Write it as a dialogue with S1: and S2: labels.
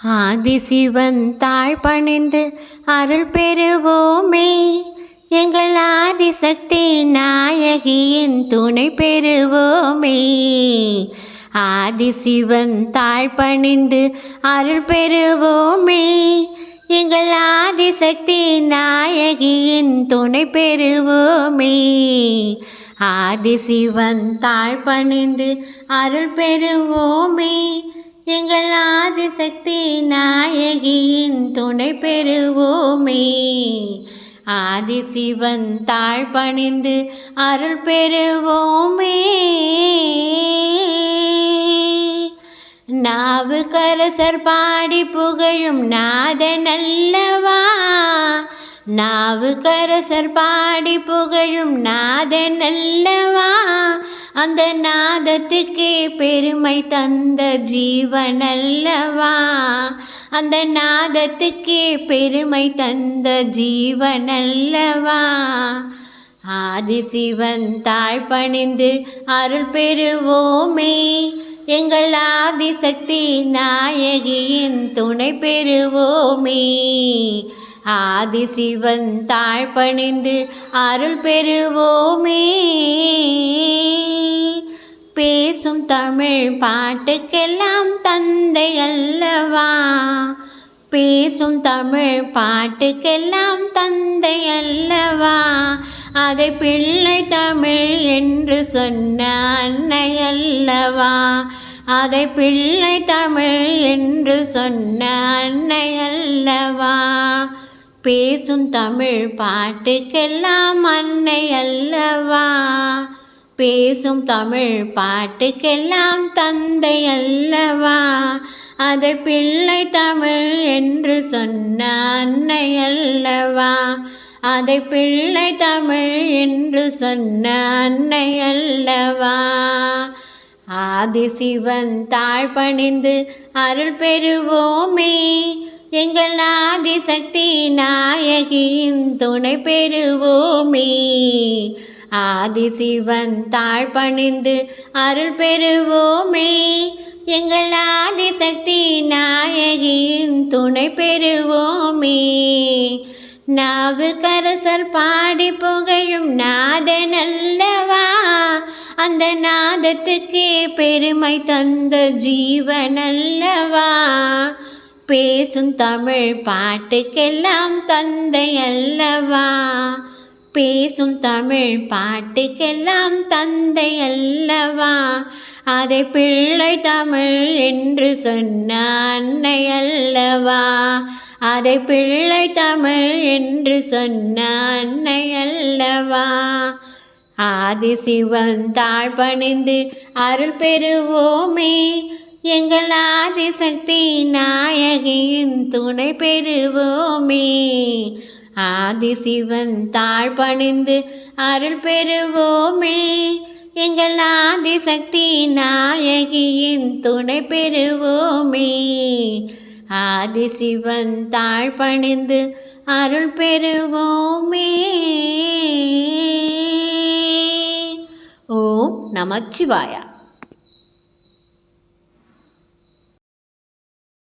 S1: ஆதிசிவன் தாழ் பணிந்து அருள் பெறுவோமே. எங்கள் ஆதிசக்தி நாயகியின் துணை பெறுவோமே. ஆதிசிவன் தாழ் பணிந்து அருள் பெறுவோமே. எங்கள் ஆதிசக்தி நாயகியின் துணை பெறுவோமே. ஆதிசிவன் தாழ் பணிந்து அருள் பெறுவோமே. எங்கள் ஆதிசக்தி நாயகியின் துணை பெறுவோமே. ஆதிசிவன் தாழ் பணிந்து அருள் பெறுவோமே. நாவுக்கரசர் பாடி புகழும் நாதனல்லவா. நாவுக்கரசர் பாடி புகழும் நாதனல்லவா. அந்த நாதத்துக்கே பெருமை தந்த ஜீவனல்லவா. அந்த நாதத்துக்கே பெருமை தந்த ஜீவனல்லவா. ஆதிசிவன் தாழ் பணிந்து அருள் பெறுவோமே. எங்கள் ஆதிசக்தி நாயகியின் துணை பெறுவோமே. ஆதிசிவன் தாழ் பணிந்து அருள் பெறுவோமே. பேசும் தமிழ் பாட்டுக்கெல்லாம் தந்தை அல்லவா. பேசும் தமிழ் பாட்டுக்கெல்லாம் தந்தை அல்லவா. அதை பிள்ளை தமிழ் என்று சொன்ன அன்னை அல்லவா. அதை பிள்ளை தமிழ் என்று சொன்ன அன்னை அல்லவா. பேசும் தமிழ் பாட்டுக்கெல்லாம் அன்னை அல்லவா. பேசும் தமிழ் பாட்டுக்கெல்லாம் தந்தை அல்லவா. அதை பிள்ளை தமிழ் என்று சொன்ன அன்னை அல்லவா. அதை பிள்ளை தமிழ் என்று சொன்ன அன்னை அல்லவா. ஆதிசிவன் தாழ் பணிந்து அருள் பெறுவோமே. எங்கள் ஆதிசக்தி நாயகியின் துணை பெறுவோமே. ஆதிசிவன் தாழ் பணிந்து அருள் பெறுவோமே. எங்கள் ஆதிசக்தி நாயகியின் துணை பெறுவோமே. நாவுக்கரசர் பாடி புகழும் நாதனல்லவா. அந்த நாதத்துக்கே பெருமை தந்த ஜீவனல்லவா. பேசும் தமிழ் பாட்டுக்கெல்லாம் தந்தை அல்லவா. பேசும் தமிழ் பாட்டுக்கெல்லாம் தந்தை அல்லவா. அதை பிள்ளை தமிழ் என்று சொன்ன அன்னை அல்லவா. அதை பிள்ளை தமிழ் என்று சொன்ன அன்னை அல்லவா. ஆதிசிவன் தாழ் பணிந்து அருள் பெறுவோமே. எங்கள் ஆதிசக்தி நாயகியின் துணை பெறுவோமே. ஆதிசிவன் தாழ் பணிந்து அருள் பெறுவோமே. எங்கள் ஆதிசக்தி நாயகியின் துணை பெறுவோமே. ஆதிசிவன் தாழ் பணிந்து அருள் பெறுவோமே. ஓம் நமச்சிவாயா.